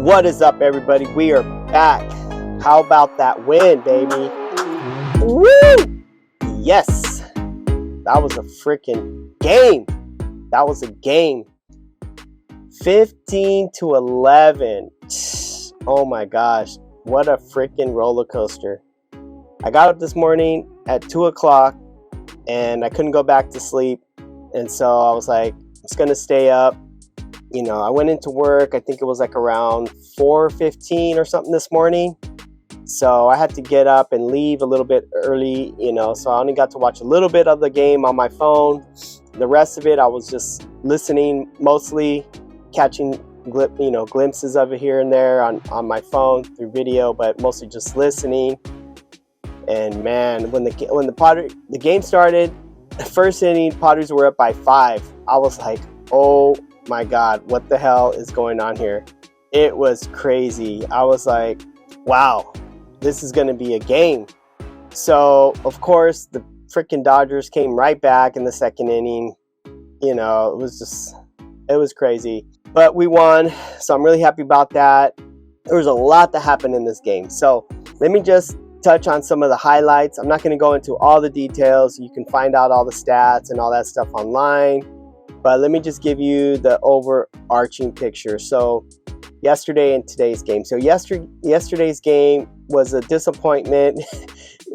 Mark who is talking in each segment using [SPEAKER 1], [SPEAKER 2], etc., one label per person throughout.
[SPEAKER 1] What is up, everybody? We are back. How about that win, baby? Woo! Yes. That was a freaking game. That was a game. 15-11. Oh my gosh. What a freaking roller coaster. I got up this morning at 2 o'clock and I couldn't go back to sleep. And so I was like, I'm just going to stay up. You know, I went into work, I think it was like around 4:15 or something this morning. So I had to get up and leave a little bit early, you know, so I only got to watch a little bit of the game on my phone. The rest of it, I was just listening, mostly catching glimpses of it here and there on my phone through video, but mostly just listening. And man, when the game started, the first inning, Padres were up by 5. I was like, oh my God, what the hell is going on here? It was crazy. I was like, wow, this is going to be a game. So, of course, the freaking Dodgers came right back in the second inning. You know, it was crazy. But we won, so I'm really happy about that. There was a lot that happened in this game. So, let me just touch on some of the highlights. I'm not going to go into all the details. You can find out all the stats and all that stuff online. But let me just give you the overarching picture. So yesterday and today's game. So yesterday's game was a disappointment,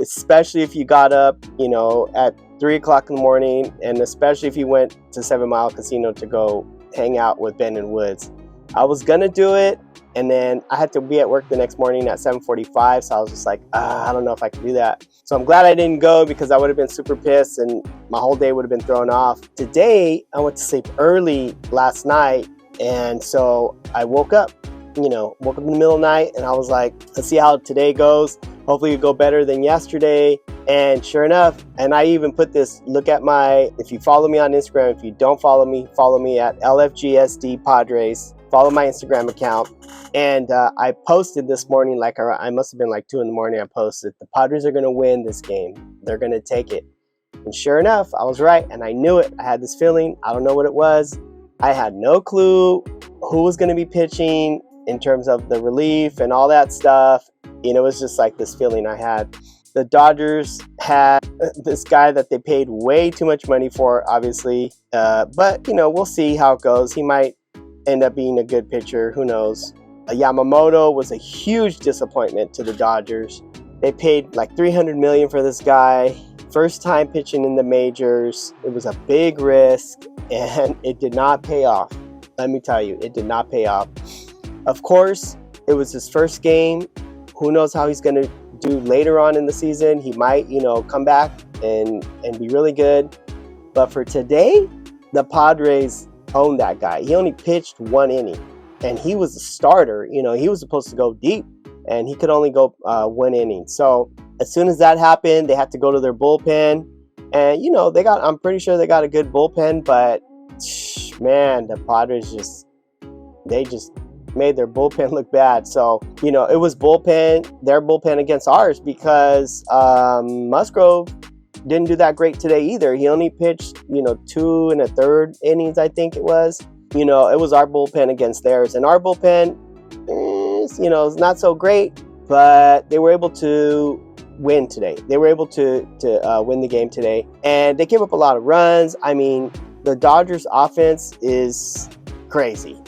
[SPEAKER 1] especially if you got up, you know, at 3 o'clock in the morning, and especially if you went to 7 Mile Casino to go hang out with Ben and Woods. I was going to do it, and then I had to be at work the next morning at 7:45, so I was just like, I don't know if I can do that. So I'm glad I didn't go because I would have been super pissed and my whole day would have been thrown off. Today, I went to sleep early last night, and so I woke up in the middle of the night, and I was like, let's see how today goes. Hopefully it'll go better than yesterday. And sure enough, and I even put this, if you follow me on Instagram, if you don't follow me at LFGSD Padres. Follow my Instagram account. And I posted this morning, I must have been like 2 in the morning. I posted, the Padres are going to win this game. They're going to take it. And sure enough, I was right. And I knew it. I had this feeling. I don't know what it was. I had no clue who was going to be pitching in terms of the relief and all that stuff. You know, it was just like this feeling I had. The Dodgers had this guy that they paid way too much money for, obviously. But, you know, we'll see how it goes. He might end up being a good pitcher. Who knows? Yamamoto was a huge disappointment to the Dodgers. They paid like $300 million for this guy. First time pitching in the majors. It was a big risk, and it did not pay off. Let me tell you, it did not pay off. Of course, it was his first game. Who knows how he's going to do later on in the season. He might, come back and be really good. But for today, the Padres owned that guy. He only pitched 1 inning, and he was a starter. You know, he was supposed to go deep, and he could only go 1 inning. So as soon as that happened, they had to go to their bullpen, and I'm pretty sure they got a good bullpen. But man, the Padres just made their bullpen look bad. So it was their bullpen against ours, because Musgrove didn't do that great today either. He only pitched 2 1/3 innings, I think it was. It was our bullpen against theirs, and our bullpen is not so great, but they were able to win today. They were able to win the game today, and they gave up a lot of runs. I mean, the Dodgers offense is crazy.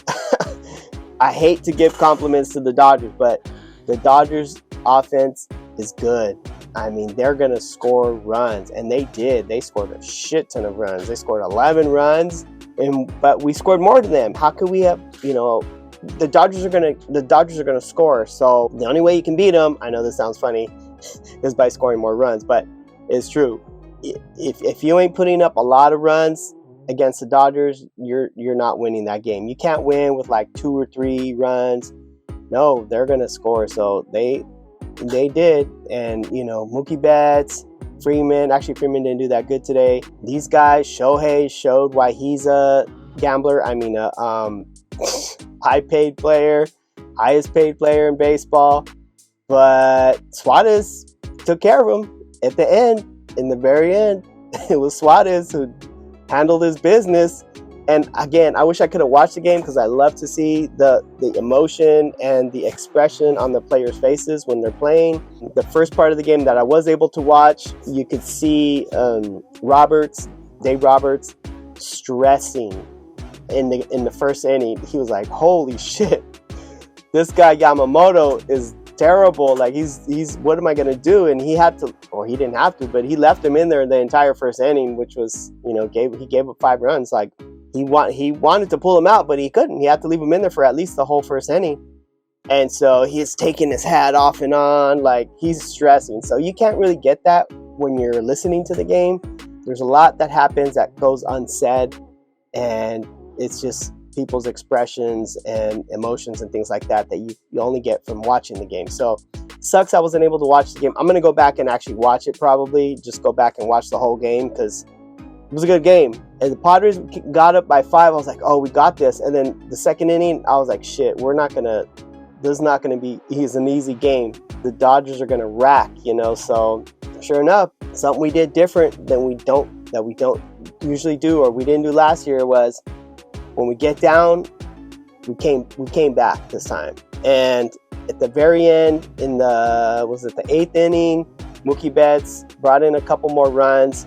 [SPEAKER 1] I hate to give compliments to the Dodgers, but the Dodgers offense is good. I mean, they're going to score runs, and they did. They scored a shit ton of runs. They scored 11 runs, but we scored more than them. How could we have, the Dodgers are going to score. So the only way you can beat them, I know this sounds funny, is by scoring more runs, but it's true. If you ain't putting up a lot of runs against the Dodgers, you're not winning that game. You can't win with like 2 or 3 runs. No, they're going to score. So they did. And Mookie Betts, Freeman didn't do that good today. These guys, Shohei showed why he's a gambler. I mean, highest paid player in baseball. But Suarez took care of him at the end. In the very end, it was Suarez who handled his business. And again, I wish I could have watched the game because I love to see the emotion and the expression on the players' faces when they're playing. The first part of the game that I was able to watch, you could see Dave Roberts, stressing in the first inning. He was like, "Holy shit, this guy Yamamoto is terrible. Like he's what am I gonna do?" And he had to, or he didn't have to, but he left him in there the entire first inning, which was, he gave up 5 runs. Like he wanted to pull him out, but he couldn't. He had to leave him in there for at least the whole first inning. And so he's taking his hat off and on, like he's stressing. So you can't really get that when you're listening to the game. There's a lot that happens that goes unsaid, and it's just people's expressions and emotions and things like that you only get from watching the game. So sucks I wasn't able to watch the game. I'm going to go back and actually watch it, probably just go back and watch the whole game, because it was a good game. And the Padres got up by 5. I was like, oh, we got this. And then the second inning, I was like, shit, this is not going to be an easy game. The Dodgers are going to rack, so sure enough, something we did different that we don't usually do, or we didn't do last year, was when we get down, we came back this time. And at the very end, in the 8th inning, Mookie Betts brought in a couple more runs,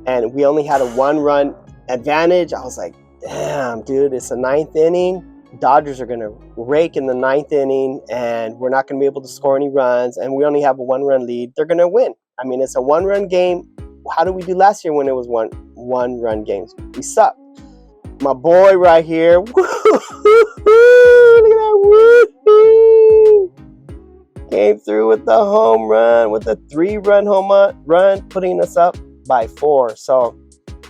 [SPEAKER 1] and we only had a 1-run advantage. I was like, damn, dude, it's the 9th inning. Dodgers are going to rake in the 9th inning, and we're not going to be able to score any runs, and we only have a 1-run lead. They're going to win. I mean, it's a 1-run game. How did we do last year when it was one-run games? We sucked. My boy right here. Look at that. Woo-hoo. Came through with the home run, with a 3-run home run, putting us up by 4. So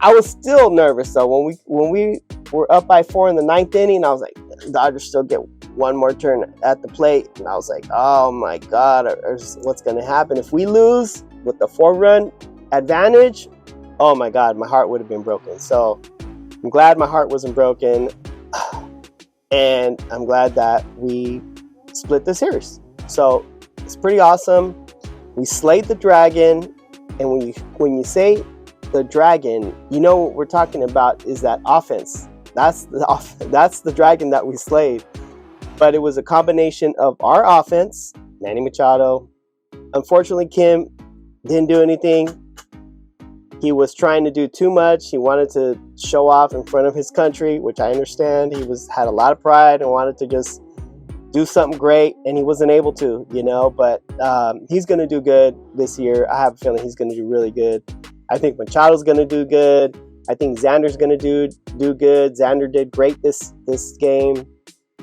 [SPEAKER 1] I was still nervous though. When we were up by 4 in the 9th inning, I was like, Dodgers still get one more turn at the plate. And I was like, oh my God, what's going to happen? If we lose with the 4-run advantage, oh my God, my heart would have been broken. So I'm glad my heart wasn't broken. And I'm glad that we split the series. So it's pretty awesome. We slayed the dragon. And when you say the dragon, what we're talking about is that offense. That's the dragon that we slayed. But it was a combination of our offense, Manny Machado. Unfortunately, Kim didn't do anything. He was trying to do too much. He wanted to show off in front of his country, which I understand. He had a lot of pride and wanted to just do something great, and he wasn't able to, but he's going to do good this year. I have a feeling he's going to do really good. I think Machado's going to do good. I think Xander's going to do good. Xander did great this game.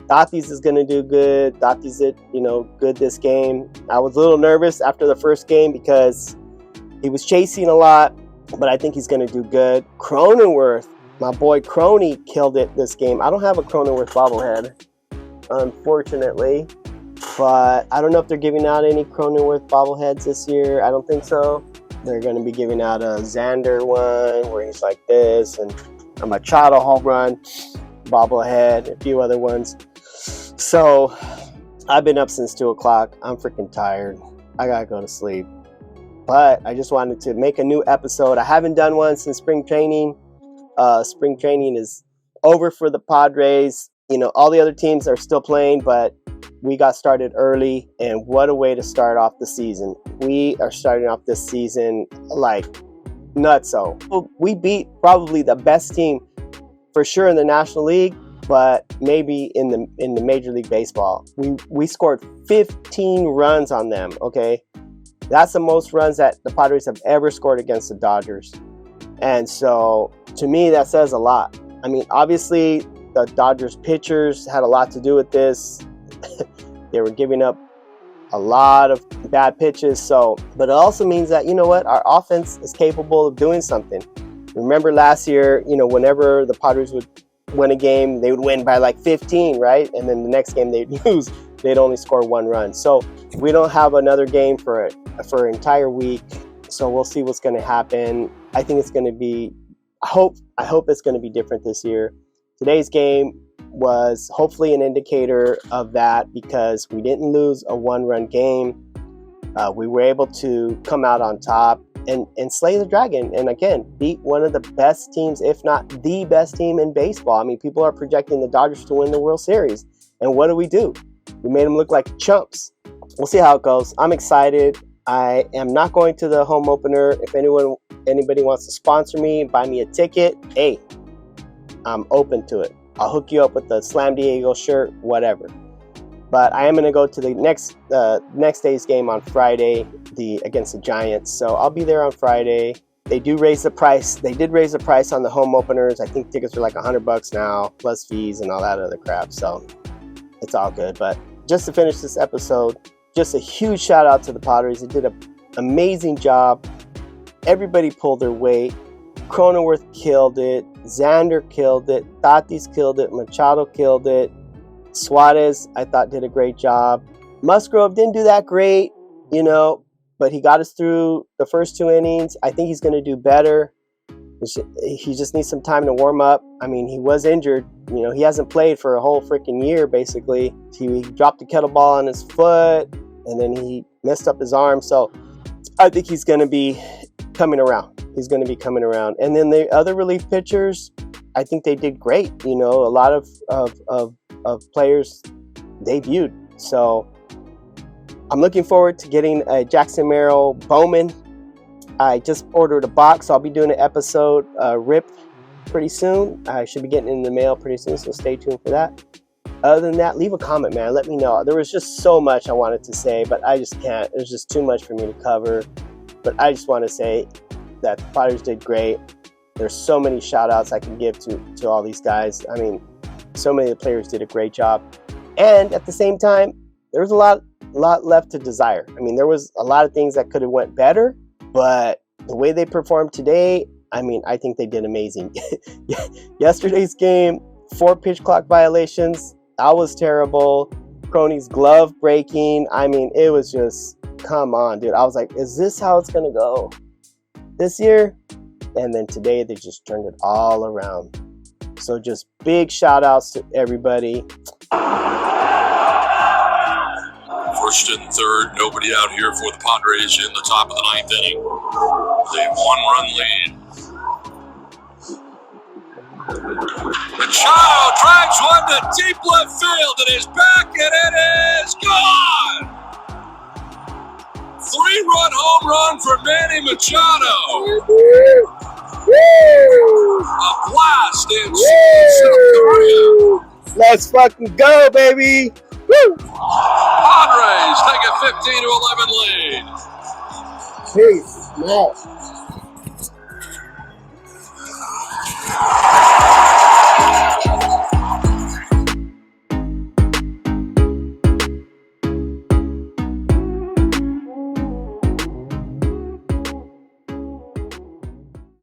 [SPEAKER 1] Tatis is going to do good. Tatis did, good this game. I was a little nervous after the first game because he was chasing a lot, but I think he's going to do good. Cronenworth, my boy Crony, killed it this game. I don't have a Cronenworth bobblehead, unfortunately, but I don't know if they're giving out any Cronenworth bobbleheads this year. I don't think so. They're going to be giving out a Xander one where he's like this, and a Machado home run bobblehead, a few other ones. So I've been up since 2 o'clock. I'm freaking tired. I got to go to sleep. But I just wanted to make a new episode. I haven't done one since spring training. Spring training is over for the Padres. All the other teams are still playing, but we got started early, and what a way to start off the season. We are starting off this season like nutso. We beat probably the best team for sure in the National League, but maybe in the Major League Baseball. We scored 15 runs on them, okay? That's the most runs that the Padres have ever scored against the Dodgers. And so, to me, that says a lot. I mean, obviously, the Dodgers pitchers had a lot to do with this. They were giving up a lot of bad pitches. But it also means that, our offense is capable of doing something. Remember last year, whenever the Padres would win a game, they would win by like 15, right? And then the next game they'd lose. They'd only score 1 run. So we don't have another game for an entire week. So we'll see what's going to happen. I think it's going to be, I hope it's going to be different this year. Today's game was hopefully an indicator of that, because we didn't lose a 1-run game. We were able to come out on top and slay the dragon, and again beat one of the best teams, if not the best team in baseball. I mean, people are projecting the Dodgers to win the World Series, and what do? We made them look like chumps. We'll see how it goes. I'm excited. I am not going to the home opener. If anybody wants to sponsor me, buy me a ticket, hey, I'm open to it. I'll hook you up with the Slam Diego shirt, whatever. But I am going to go to the next day's game on Friday, against the Giants. So I'll be there on Friday. They do raise the price. They did raise the price on the home openers. I think tickets are like $100 now, plus fees and all that other crap. So it's all good. But just to finish this episode, just a huge shout out to the Padres. They did an amazing job. Everybody pulled their weight. Cronenworth killed it. Xander killed it. Tatis killed it. Machado killed it. Suarez, I thought, did a great job. Musgrove didn't do that great, but he got us through the first 2 innings. I think he's going to do better. He just needs some time to warm up. I mean, he was injured. He hasn't played for a whole freaking year, basically. He dropped the kettlebell on his foot, and then he messed up his arm. So I think he's going to be coming around. And then the other relief pitchers, I think they did great. A lot of players debuted. So I'm looking forward to getting a Jackson Merrill Bowman. I just ordered a box. I'll be doing an episode rip pretty soon. I should be getting it in the mail pretty soon, so stay tuned for that. Other than that, leave a comment, man. Let me know. There was just so much I wanted to say, but I just can't. There's just too much for me to cover. But I just want to say that the Padres did great. There's so many shout outs I can give to all these guys. I mean, so many of the players did a great job. And at the same time, there was a lot left to desire. I mean, there was a lot of things that could have went better, but the way they performed today, I mean, I think they did amazing. Yesterday's game, 4 pitch clock violations. That was terrible. Crony's glove breaking. I mean, it was just, come on, dude. I was like, is this how it's going to go this year? And then today, they just turned it all around. So just big shout outs to everybody.
[SPEAKER 2] First and third, nobody out here for the Padres in the top of the 9th inning. A 1-run lead. Machado drives one to deep left field. It is back and it is gone. 3-run home run for Manny Machado. A blast in South Korea.
[SPEAKER 1] Let's fucking go, baby. Woo!
[SPEAKER 2] Padres take a 15-11 lead.
[SPEAKER 1] Peace. Yeah.